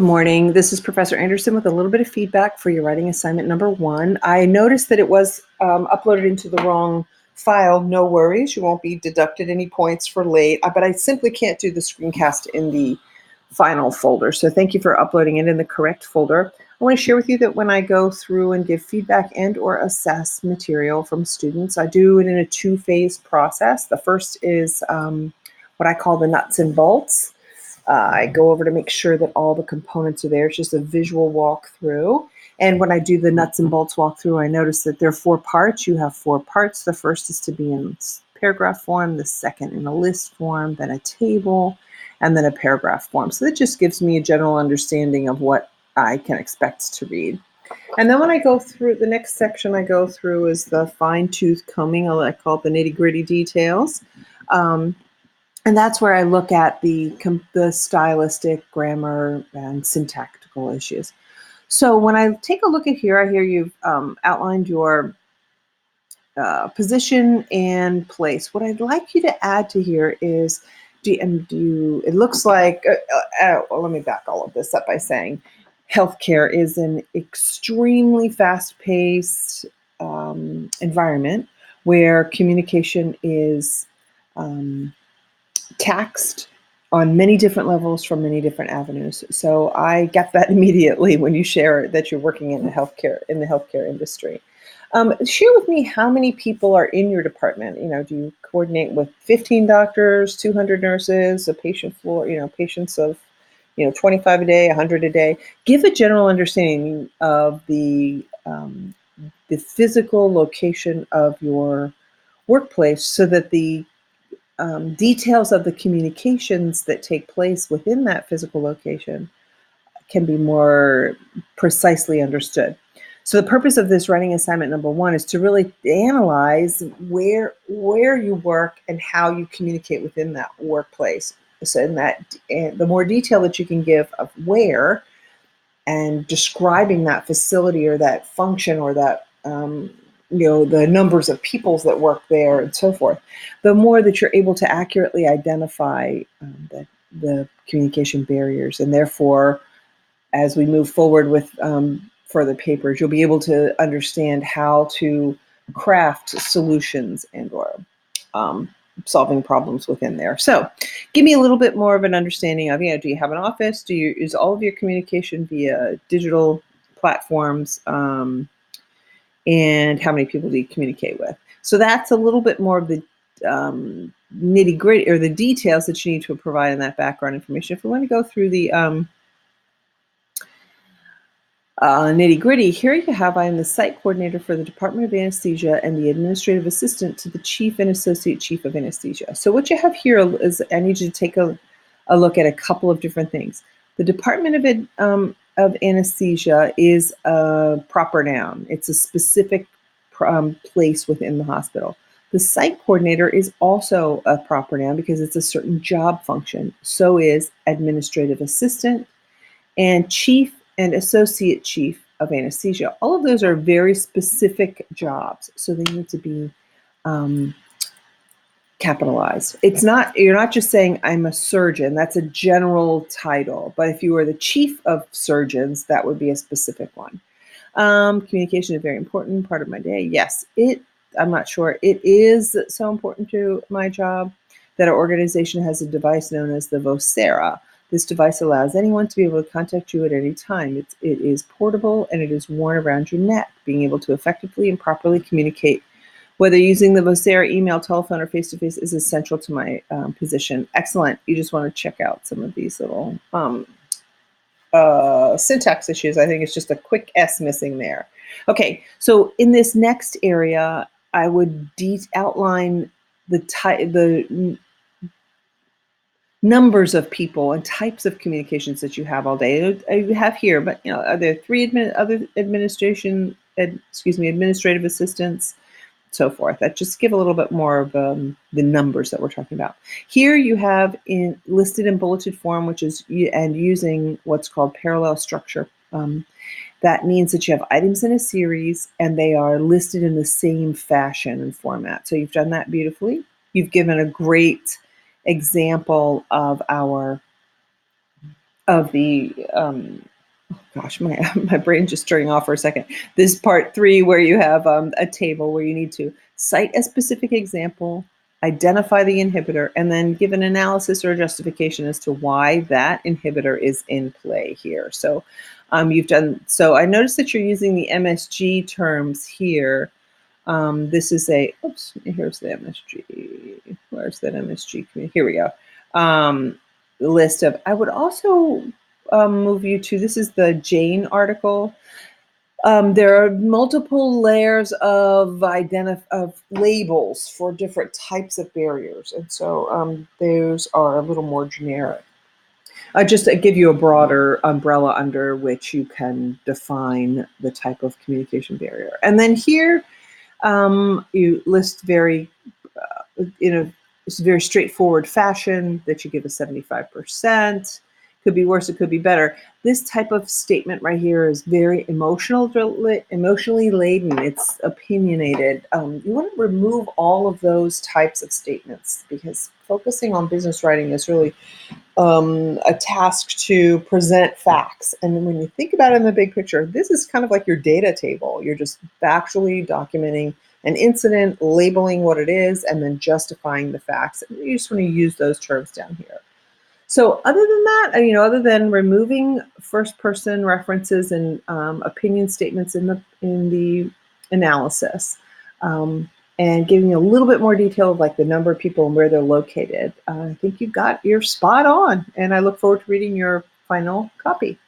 morning. This is Professor Anderson with a little bit of feedback for your writing assignment number 1. I noticed that it was uploaded into the wrong file. No worries, you won't be deducted any points for late, but I simply can't do the screencast in the final folder. So thank you for uploading it in the correct folder. I want to share with you that when I go through and give feedback and or assess material from students, I do it in a 2-phase process. The first is what I call the nuts and bolts. I go over to make sure that all the components are there. It's just a visual walkthrough. And when I do the nuts and bolts walkthrough, I notice that there are 4 parts. You have 4 parts. The first is to be in paragraph form, the second in a list form, then a table, and then a paragraph form. So that just gives me a general understanding of what I can expect to read. And then when I go through, the next section I go through is the fine-tooth combing. I call it the nitty-gritty details. And that's where I look at the stylistic, grammar, and syntactical issues. So when I take a look at here, I hear you've outlined your position and place. What I'd like you to add to here is, it looks like, let me back all of this up by saying, healthcare is an extremely fast-paced environment where communication is taxed on many different levels from many different avenues. So I get that immediately when you share that you're working in the healthcare industry. Share with me how many people are in your department. Do you coordinate with 15 doctors, 200 nurses, a patient floor, patients of 25 a day, 100 a day? Give a general understanding of the physical location of your workplace so that the details of the communications that take place within that physical location can be more precisely understood. So the purpose of this writing assignment number 1 is to really analyze where you work and how you communicate within that workplace. So the more detail that you can give of where and describing that facility or that function or that the numbers of peoples that work there and so forth, the more that you're able to accurately identify the communication barriers. And therefore, as we move forward with further papers, you'll be able to understand how to craft solutions and or solving problems within there. So give me a little bit more of an understanding of, do you have an office? Is all of your communication via digital platforms? And how many people do you communicate with? So that's a little bit more of the nitty gritty or the details that you need to provide in that background information. If we want to go through the nitty gritty, here you have, I am the site coordinator for the Department of Anesthesia and the administrative assistant to the chief and associate chief of anesthesia. So what you have here is, I need you to take a look at a couple of different things. The Department of Anesthesia is a proper noun. It's a specific place within the hospital. The site coordinator is also a proper noun because it's a certain job function. So is administrative assistant and chief and associate chief of anesthesia. All of those are very specific jobs, so they need to be capitalized. You're not just saying I'm a surgeon. That's a general title. But if you were the chief of surgeons, that would be a specific one. Communication is a very important part of my day. Yes, I'm not sure. It is so important to my job that our organization has a device known as the Vocera. This device allows anyone to be able to contact you at any time. It is portable and it is worn around your neck. Being able to effectively and properly communicate, whether using the Vocera, email, telephone, or face-to-face, is essential to my position. Excellent. You just want to check out some of these little syntax issues. I think it's just a quick S missing there. Okay, so in this next area, I would outline the numbers of people and types of communications that you have all day. I have here, but are there 3 administrative assistants, so forth. That just give a little bit more of the numbers that we're talking about. Here you have listed in bulleted form, which is using what's called parallel structure. That means that you have items in a series and they are listed in the same fashion and format. So you've done that beautifully. You've given a great example of our of the gosh, my my brain just turning off for a second. This part three, where you have a table where you need to cite a specific example, identify the inhibitor, and then give an analysis or a justification as to why that inhibitor is in play here. So you've done, so I noticed that you're using the MSG terms here. This is a, oops, here's the MSG. Where's that MSG? Here we go. List of, I would also move you to, this is the Jane article. There are multiple layers of of labels for different types of barriers. And so those are a little more generic. Just to give you a broader umbrella under which you can define the type of communication barrier. And then here, you list very, in a very straightforward fashion, that you give a 75%. Could be worse, it could be better. This type of statement right here is very emotionally laden. It's opinionated. You want to remove all of those types of statements, because focusing on business writing is really a task to present facts. And when you think about it in the big picture, this is kind of like your data table. You're just factually documenting an incident, labeling what it is, and then justifying the facts. And you just want to use those terms down here. So other than that, other than removing first-person references and opinion statements in the analysis, and giving a little bit more detail of like the number of people and where they're located, I think you're spot on. And I look forward to reading your final copy.